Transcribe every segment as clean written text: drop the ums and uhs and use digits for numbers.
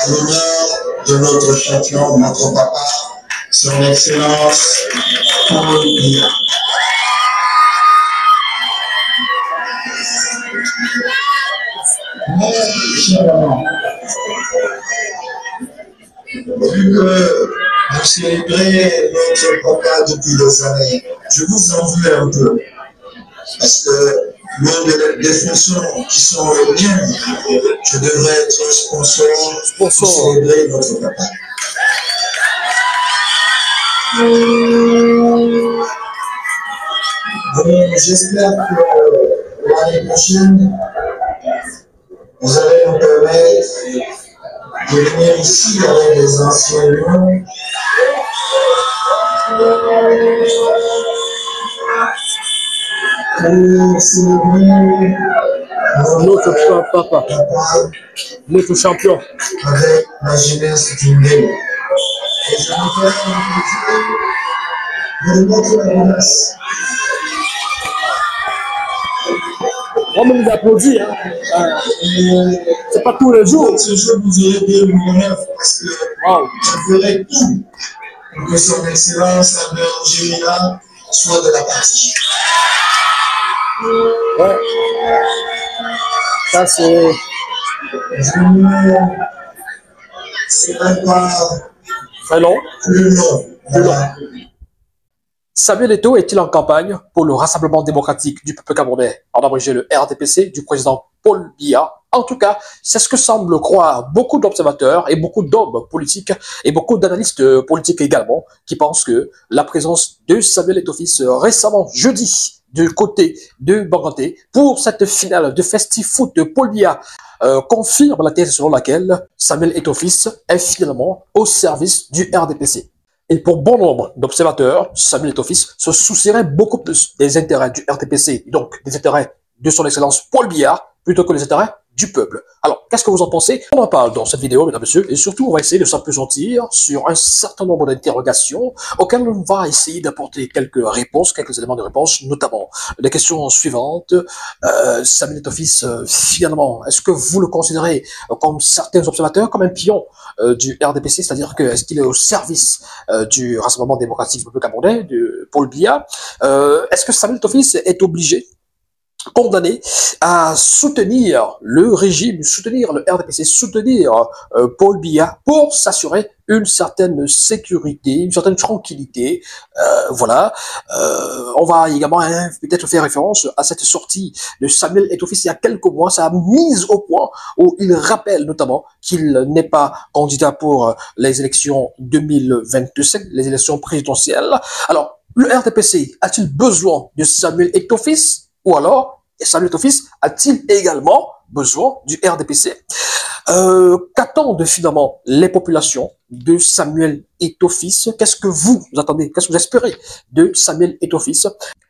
à l'honneur de notre champion, notre papa, son Excellence Paul Biya. Mais, chers vu que vous célébrez notre papa depuis des années, je vous en veux un peu. Parce que l'une des fonctions qui sont les miennes, je devrais être sponsor pour célébrer notre papa. J'espère que l'année prochaine, vous allez nous permettre de venir ici avec les anciens lions. Pour célébrer notre papa, notre champion. Avec la jeunesse du Ndélo. Et je me fais un plaisir de mettre la menace. On me nous applaudit, hein. C'est pas tous les jours. Ce jour, vous aurez bien mon rêve parce que je ferai tout pour que son Excellence Albert Gémina soit de la partie. Ouais. Ça, c'est. C'est même pas très long. Plus long. Voilà. Samuel Eto'o est-il en campagne pour le Rassemblement démocratique du peuple camerounais, en abrégé le RDPC, du président Paul Biya? En tout cas, c'est ce que semblent croire beaucoup d'observateurs et beaucoup d'hommes politiques et beaucoup d'analystes politiques également, qui pensent que la présence de Samuel Eto'o fils récemment, jeudi, du côté de Banganté, pour cette finale de Festif Foot de Paul Biya, confirme la thèse selon laquelle Samuel Eto'o fils est finalement au service du RDPC. Et pour bon nombre d'observateurs, Samuel Eto'o fils se soucierait beaucoup plus des intérêts du RDPC, donc des intérêts de son excellence Paul Biya, plutôt que les intérêts du peuple. Alors, qu'est-ce que vous en pensez? On en parle dans cette vidéo, mesdames et messieurs, et surtout, on va essayer de s'appesantir sur un certain nombre d'interrogations auxquelles on va essayer d'apporter quelques réponses, quelques éléments de réponse, notamment les questions suivantes. Samuel Eto'o fils, finalement, est-ce que vous le considérez, comme certains observateurs, comme un pion du RDPC, c'est-à-dire que est-ce qu'il est au service du Rassemblement démocratique du peuple camerounais, de Paul Biya? Est-ce que Samuel Eto'o fils est obligé, condamné à soutenir le régime, soutenir le RDPC, soutenir Paul Biya pour s'assurer une certaine sécurité, une certaine tranquillité, voilà. On va également peut-être faire référence à cette sortie de Samuel Eto'o fils il y a quelques mois, sa mise au point où il rappelle notamment qu'il n'est pas candidat pour les élections 2027, les élections présidentielles. Alors, le RDPC a-t-il besoin de Samuel Eto'o fils? Ou alors, Samuel Eto'o fils a-t-il également besoin du RDPC? Qu'attendent finalement les populations de Samuel Eto'o fils? Qu'est-ce que vous attendez? Qu'est-ce que vous espérez de Samuel Eto'o fils?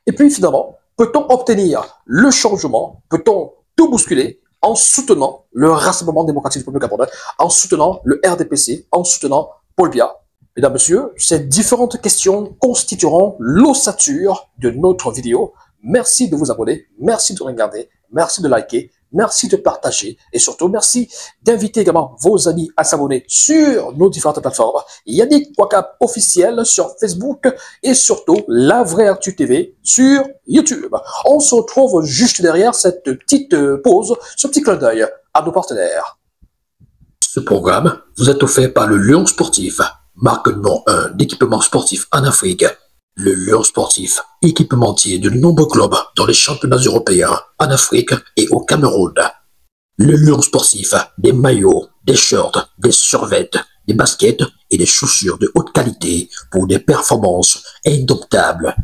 Et puis finalement, peut-on obtenir le changement? Peut-on tout bousculer en soutenant le Rassemblement démocratique du peuple camerounais, en soutenant le RDPC, en soutenant Paul Biya? Mesdames, Messieurs, ces différentes questions constitueront l'ossature de notre vidéo. Merci de vous abonner, merci de regarder, merci de liker, merci de partager et surtout merci d'inviter également vos amis à s'abonner sur nos différentes plateformes. Yannick Ouakab officiel sur Facebook et surtout La Vraie Actu TV sur YouTube. On se retrouve juste derrière cette petite pause, ce petit clin d'œil à nos partenaires. Ce programme vous est offert par le Lion Sportif, marque numéro 1 d'équipement sportif en Afrique. Le Lion Sportif, équipementier de nombreux clubs dans les championnats européens, en Afrique et au Cameroun. Le Lion Sportif, des maillots, des shorts, des survêtements, des baskets et des chaussures de haute qualité pour des performances indomptables.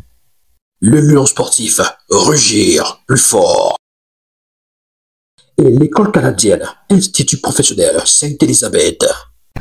Le Lion Sportif, rugir plus fort. Et l'école canadienne, Institut professionnel Sainte-Élisabeth.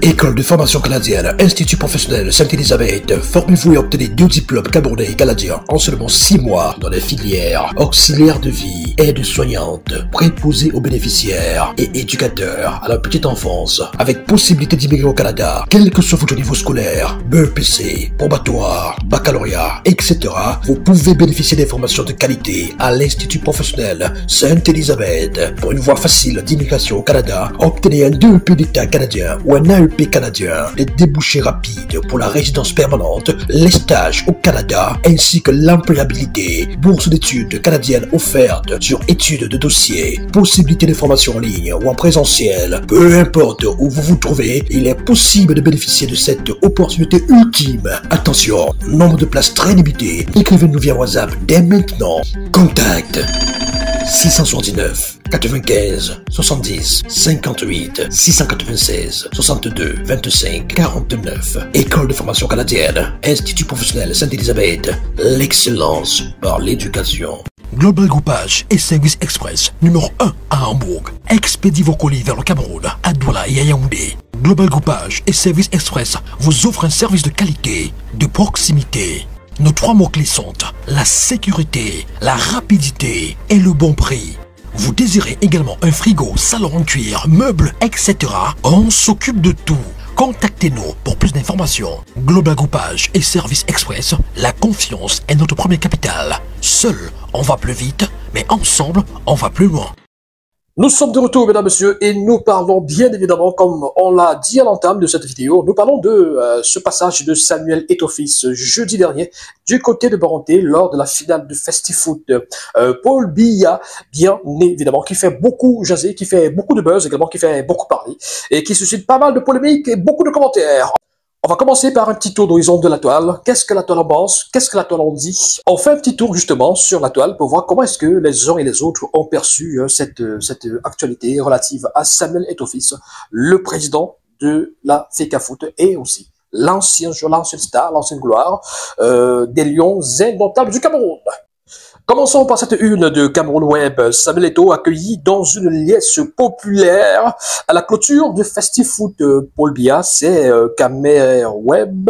École de formation canadienne, Institut professionnel Sainte-Élisabeth. Formez-vous et obtenez 2 diplômes camerounais et canadiens en seulement 6 mois dans les filières auxiliaire de vie, aide-soignante, préposé aux bénéficiaires et éducateur à la petite enfance, avec possibilité d'immigrer au Canada, quel que soit votre niveau scolaire, BEPC, probatoire, baccalauréat, etc. Vous pouvez bénéficier des formations de qualité à l'Institut professionnel Sainte-Élisabeth. Pour une voie facile d'immigration au Canada, obtenez un DEP d'État canadien ou un AEP canadien, les débouchés rapides pour la résidence permanente, les stages au Canada, ainsi que l'employabilité, bourse d'études canadiennes offertes sur études de dossier, possibilité de formation en ligne ou en présentiel, peu importe où vous vous trouvez, il est possible de bénéficier de cette opportunité ultime. Attention, nombre de places très limité, écrivez-nous via WhatsApp dès maintenant. Contact 679 95 70 58 696 62 25 49. École de formation canadienne, Institut professionnel Sainte-Élisabeth, l'excellence par l'éducation. Global Groupage et Service Express, numéro 1 à Hambourg. Expédiez vos colis vers le Cameroun, à Douala et à Yaoundé. Global Groupage et Service Express vous offrent un service de qualité, de proximité. Nos 3 mots-clés sont la sécurité, la rapidité et le bon prix. Vous désirez également un frigo, salon en cuir, meubles, etc. On s'occupe de tout. Contactez-nous pour plus d'informations. Global Groupage et Service Express, la confiance est notre premier capital. Seul, on va plus vite, mais ensemble, on va plus loin. Nous sommes de retour, mesdames, messieurs, et nous parlons bien évidemment, comme on l'a dit à l'entame de cette vidéo, nous parlons de ce passage de Samuel Eto'o-Fils jeudi dernier du côté de Baranté lors de la finale du FestiFoot. Paul Biya, bien évidemment, qui fait beaucoup jaser, qui fait beaucoup de buzz également, qui fait beaucoup parler et qui suscite pas mal de polémiques et beaucoup de commentaires. On va commencer par un petit tour d'horizon de la toile. Qu'est-ce que la toile en pense? Qu'est-ce que la toile en dit? On fait un petit tour justement sur la toile pour voir comment est-ce que les uns et les autres ont perçu cette actualité relative à Samuel Eto'o-Fils, le président de la FECAFOOT et aussi l'ancienne star, l'ancienne gloire des Lions indomptables du Cameroun. Commençons par cette une de Cameroun Web. Samuel Eto'o accueilli dans une liesse populaire à la clôture du FestiFoot. Paul Biya, c'est Cameroun Web,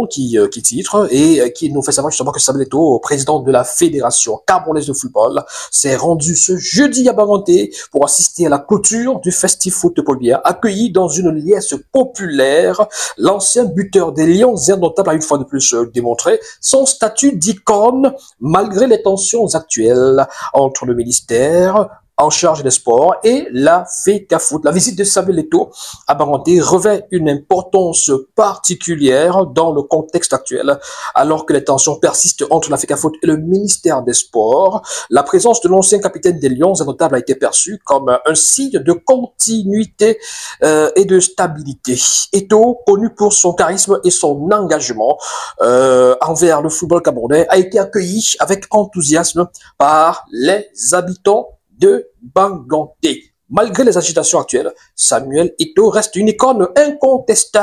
qui titre et qui nous fait savoir justement que Samuel Eto'o, président de la Fédération camerounaise de football, s'est rendu ce jeudi à Baranté pour assister à la clôture du FestiFoot de Paul Biya, accueilli dans une liesse populaire. L'ancien buteur des Lions indomptables a une fois de plus démontré son statut d'icône malgré les tensions actuelles entre le ministère en charge des sports et la FECAFOOT. La visite de Samuel Eto'o à Baranté revêt une importance particulière dans le contexte actuel. Alors que les tensions persistent entre la FECAFOOT et le ministère des Sports, la présence de l'ancien capitaine des Lions indomptables a été perçue comme un signe de continuité et de stabilité. Eto'o, connu pour son charisme et son engagement envers le football camerounais, a été accueilli avec enthousiasme par les habitants de Banganté. Malgré les agitations actuelles, Samuel Eto'o reste une icône incontestée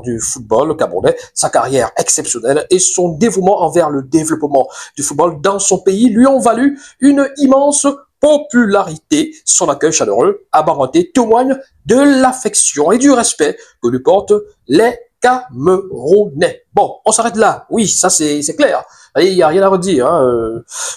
du football camerounais. Sa carrière exceptionnelle et son dévouement envers le développement du football dans son pays lui ont valu une immense popularité. Son accueil chaleureux à Baranté témoigne de l'affection et du respect que lui portent les Camerounais. Bon, on s'arrête là. Oui, ça c'est clair. Il n'y a rien à redire.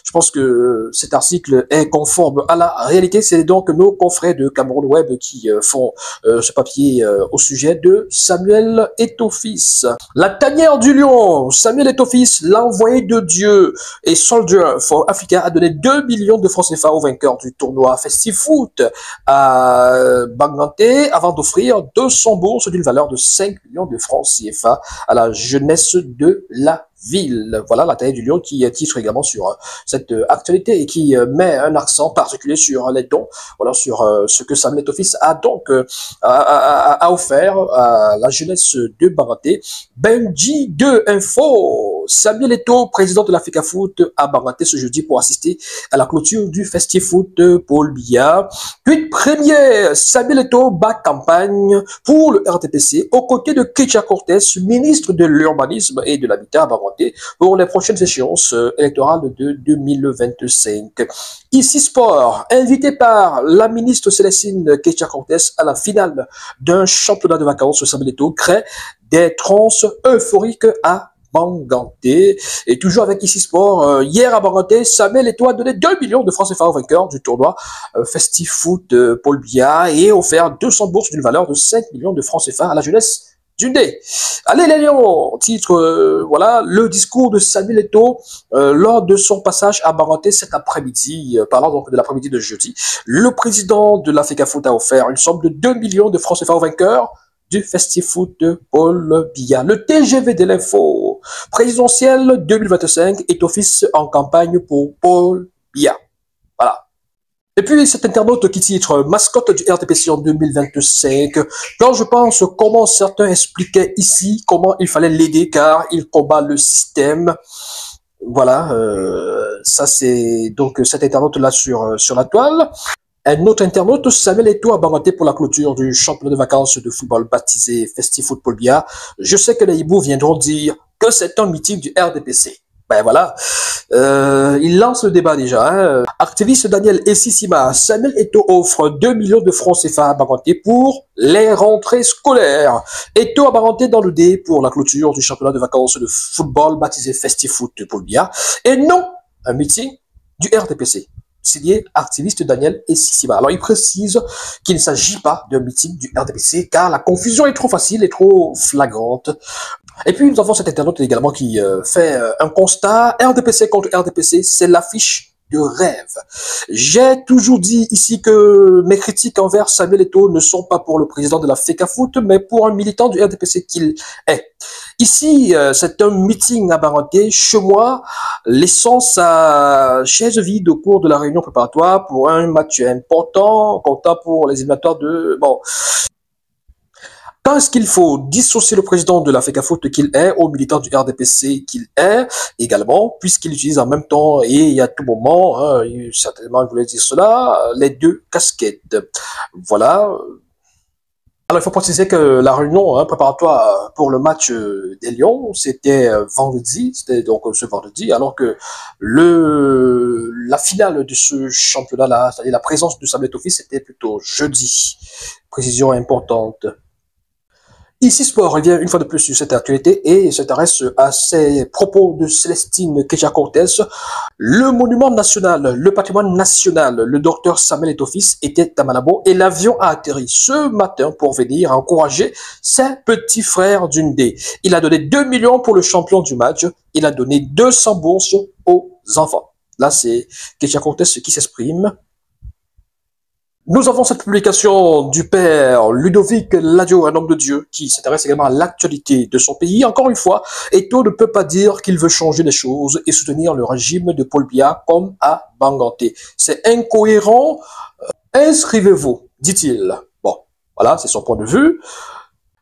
Je pense que cet article est conforme à la réalité. C'est donc nos confrères de Cameroun Web qui font ce papier au sujet de Samuel Eto'o-Fils. La tanière du lion. Samuel Eto'o-Fils, l'envoyé de Dieu et Soldier for Africa, a donné 2 millions de francs CFA au vainqueur du tournoi FestiFoot à Banganté avant d'offrir 200 bourses d'une valeur de 5 millions de francs CFA à la jeunesse de la ville. Voilà la taille du lion qui titre également sur cette actualité et qui met un accent particulier sur les dons, voilà, sur ce que Samuel Eto'o-Fils a donc a offert à la jeunesse de Baranté. Benji 2 Info, Samuel Eto'o, président de l'Africa Foot, a Banganté ce jeudi pour assister à la clôture du Festifoot Paul Biya. Puis première, Samuel Eto'o bat campagne pour le RDPC aux côtés de Ketia Cortés, ministre de l'Urbanisme et de l'Habitat à Banganté, pour les prochaines échéances électorales de 2025. Ici Sport, invité par la ministre Célestine Ketia Cortés à la finale d'un championnat de vacances, Samuel Eto'o crée des trans euphoriques à Banganté. Et toujours avec Ici Sport, hier à Banganté, Samuel Eto'o a donné 2 millions de francs CFA au vainqueur du tournoi Festifoot Paul Biya et offert 200 bourses d'une valeur de 5 millions de francs CFA à la jeunesse du Dé. Allez les Lions, titre, voilà, le discours de Samuel Eto'o lors de son passage à Banganté cet après-midi, parlant donc de l'après-midi de jeudi. Le président de l'Africa Foot a offert une somme de 2 millions de francs CFA au vainqueur du Festifoot de Paul Biya. Le TGV de l'info présidentiel 2025 est office en campagne pour Paul Biya. Voilà. Et puis cet internaute qui titre mascotte du RDPC en 2025. Quand je pense comment certains expliquaient ici comment il fallait l'aider car il combat le système. Voilà, ça c'est donc cet internaute là sur la toile. Un autre internaute, Samuel Eto'o a Banganté pour la clôture du championnat de vacances de football baptisé Festifoot Paul Biya. Je sais que les hiboux viendront dire que c'est un meeting du RDPC. Ben voilà, il lance le débat déjà. Hein. Activiste Daniel Essissima, Samuel Eto'o offre 2 millions de francs CFA à Banganté pour les rentrées scolaires. Eto'o a Banganté dans le dé pour la clôture du championnat de vacances de football baptisé Festifoot Paul Biya. Et non, un meeting du RDPC. Signé activiste Daniel Essissima. Alors, il précise qu'il ne s'agit pas d'un meeting du RDPC car la confusion est trop facile et trop flagrante. Et puis, nous avons cet internaute également qui fait un constat. RDPC contre RDPC, c'est l'affiche de rêve. J'ai toujours dit ici que mes critiques envers Samuel Eto'o ne sont pas pour le président de la FECA Foot, mais pour un militant du RDPC qu'il est. Ici, c'est un meeting à Banganté. Chez moi, laissant sa chaise vide au cours de la réunion préparatoire pour un match important, comptant pour les éliminatoires de... Bon... Quand est-ce qu'il faut dissocier le président de la FECA Foot qu'il est au militant du RDPC qu'il est également, puisqu'il utilise en même temps et à tout moment, hein, certainement il voulait dire cela, les deux casquettes. Voilà. Alors il faut préciser que la réunion préparatoire pour le match des Lions, c'était vendredi, c'était donc ce vendredi, alors que la finale de ce championnat-là, c'est-à-dire la présence de Samuel Eto'o, c'était plutôt jeudi. Précision importante. Ici Sport revient une fois de plus sur cette actualité et s'intéresse à ces propos de Célestine Ketia Cortés. Le monument national, le patrimoine national, le docteur Samuel Eto'o était à Malabo et l'avion a atterri ce matin pour venir encourager ses petits frères d'une D. Il a donné 2 millions pour le champion du match. Il a donné 200 bourses aux enfants. Là, c'est Ketia Cortés qui s'exprime. Nous avons cette publication du père Ludovic Ladio, un homme de Dieu, qui s'intéresse également à l'actualité de son pays. Encore une fois, Eto'o ne peut pas dire qu'il veut changer les choses et soutenir le régime de Paul Biya comme à Banganté. C'est incohérent. Inscrivez-vous, dit-il. Bon, voilà, c'est son point de vue.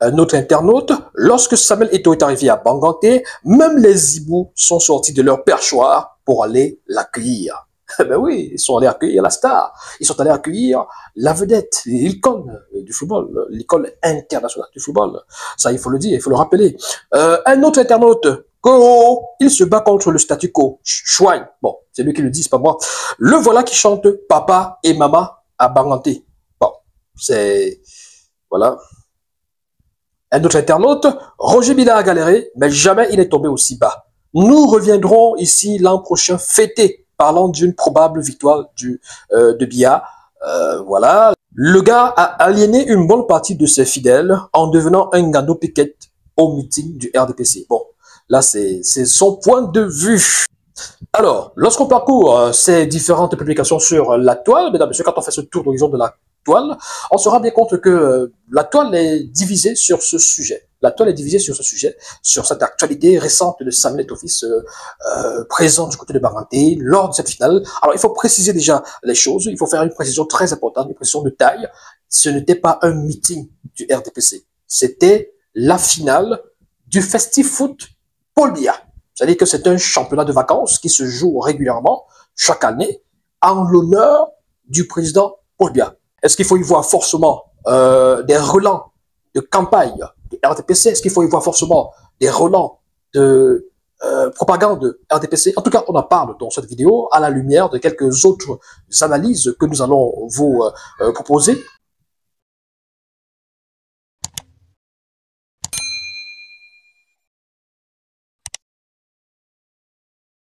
Un autre internaute, lorsque Samuel Eto'o est arrivé à Banganté, même les hiboux sont sortis de leur perchoir pour aller l'accueillir. Ben oui, ils sont allés accueillir la star. Ils sont allés accueillir la vedette, l'icône du football, l'icône internationale du football. Ça, il faut le dire, il faut le rappeler. Un autre internaute, Koro, il se bat contre le statu quo. Chouin. Bon, c'est lui qui le dit, c'est pas moi. Le voilà qui chante Papa et Maman à Banganté. Bon, c'est... Voilà. Un autre internaute, Roger Bila a galéré, mais jamais il n'est tombé aussi bas. Nous reviendrons ici l'an prochain fêter parlant d'une probable victoire de Biya. Voilà. Le gars a aliéné une bonne partie de ses fidèles en devenant un gando piquette au meeting du RDPC. Bon, là, c'est son point de vue. Alors, lorsqu'on parcourt ces différentes publications sur la toile, mesdames et messieurs, quand on fait ce tour d'horizon de la toile, on se rend bien compte que la toile est divisée sur ce sujet. La toile est divisée sur ce sujet, sur cette actualité récente de Samuel Eto'o présent du côté de Banganté lors de cette finale. Alors, il faut préciser déjà les choses, il faut faire une précision très importante, une précision de taille. Ce n'était pas un meeting du RDPC, c'était la finale du Festifoot Paul Biya. C'est-à-dire que c'est un championnat de vacances qui se joue régulièrement, chaque année, en l'honneur du président Paul Biya. Est-ce qu'il faut y voir forcément des relents de campagne de RDPC? Est-ce qu'il faut y voir forcément des relents de propagande de RDPC? En tout cas, on en parle dans cette vidéo à la lumière de quelques autres analyses que nous allons vous proposer